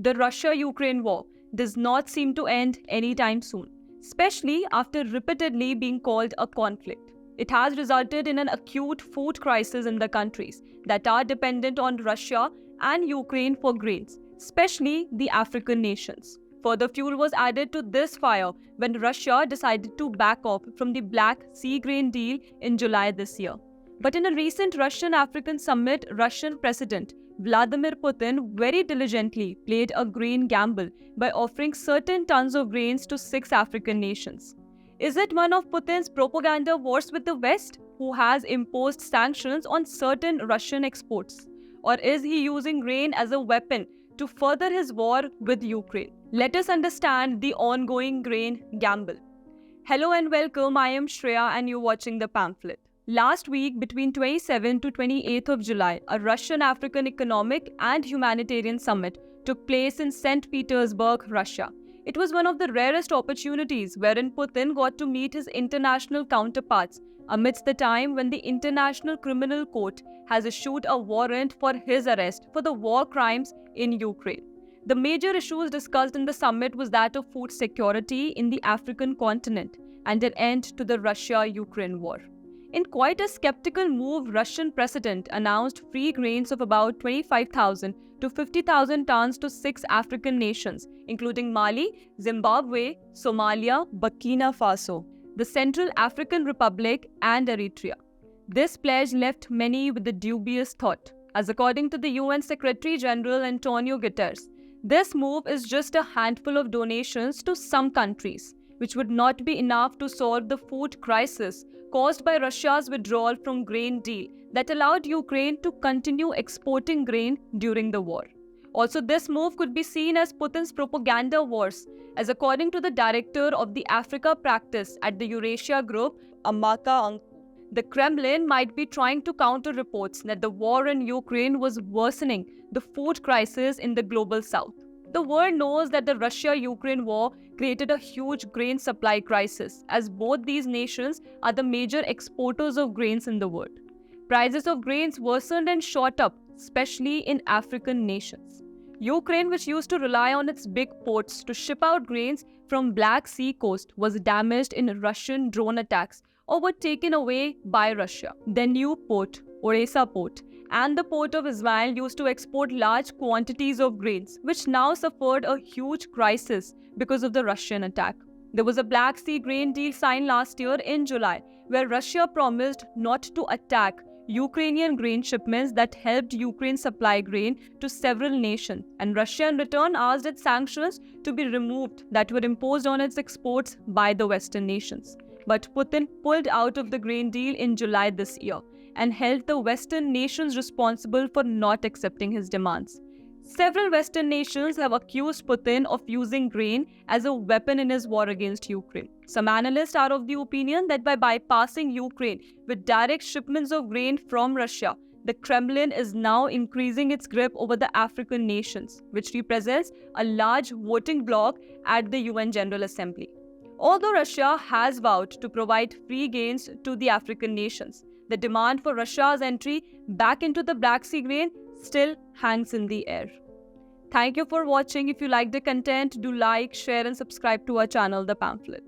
The Russia-Ukraine war does not seem to end anytime soon, especially after repeatedly being called a conflict. It has resulted in an acute food crisis in the countries that are dependent on Russia and Ukraine for grains, especially the African nations. Further fuel was added to this fire when Russia decided to back off from the Black Sea grain deal in July this year. But in a recent Russian-African summit, Russian President Vladimir Putin very diligently played a grain gamble by offering certain tons of grains to 6 African nations. Is it one of Putin's propaganda wars with the West, who has imposed sanctions on certain Russian exports? Or is he using grain as a weapon to further his war with Ukraine? Let us understand the ongoing grain gamble. Hello and welcome, I am Shreya and you're watching the Pamphlet. Last week, between 27 to 28th of July, a Russian-African Economic and Humanitarian Summit took place in St. Petersburg, Russia. It was one of the rarest opportunities wherein Putin got to meet his international counterparts amidst the time when the International Criminal Court has issued a warrant for his arrest for the war crimes in Ukraine. The major issues discussed in the summit was that of food security in the African continent and an end to the Russia-Ukraine war. In quite a skeptical move, Russian president announced free grains of about 25,000 to 50,000 tons to 6 African nations, including Mali, Zimbabwe, Somalia, Burkina Faso, the Central African Republic, and Eritrea. This pledge left many with a dubious thought, as according to the UN Secretary General Antonio Guterres, this move is just a handful of donations to some countries, which would not be enough to solve the food crisis caused by Russia's withdrawal from grain deal that allowed Ukraine to continue exporting grain during the war. Also, this move could be seen as Putin's propaganda wars, as according to the director of the Africa practice at the Eurasia Group, Amaka, the Kremlin might be trying to counter reports that the war in Ukraine was worsening the food crisis in the global south. The world knows that the Russia-Ukraine war created a huge grain supply crisis, as both these nations are the major exporters of grains in the world. Prices of grains worsened and shot up, especially in African nations. Ukraine, which used to rely on its big ports to ship out grains from Black Sea coast, was damaged in Russian drone attacks or were taken away by Russia. The new port, Odessa port, and the port of Ismail used to export large quantities of grains, which now suffered a huge crisis because of the Russian attack. There was a Black Sea grain deal signed last year in July, where Russia promised not to attack Ukrainian grain shipments that helped Ukraine supply grain to several nations, and Russia in return asked its sanctions to be removed that were imposed on its exports by the Western nations. But Putin pulled out of the grain deal in July this year and held the Western nations responsible for not accepting his demands. Several Western nations have accused Putin of using grain as a weapon in his war against Ukraine. Some analysts are of the opinion that by bypassing Ukraine with direct shipments of grain from Russia, the Kremlin is now increasing its grip over the African nations, which represents a large voting bloc at the UN General Assembly. Although Russia has vowed to provide free grains to the African nations, the demand for Russia's entry back into the Black Sea grain still hangs in the air. Thank you for watching. If you like the content, do like, share and subscribe to our channel, The Pamphlet.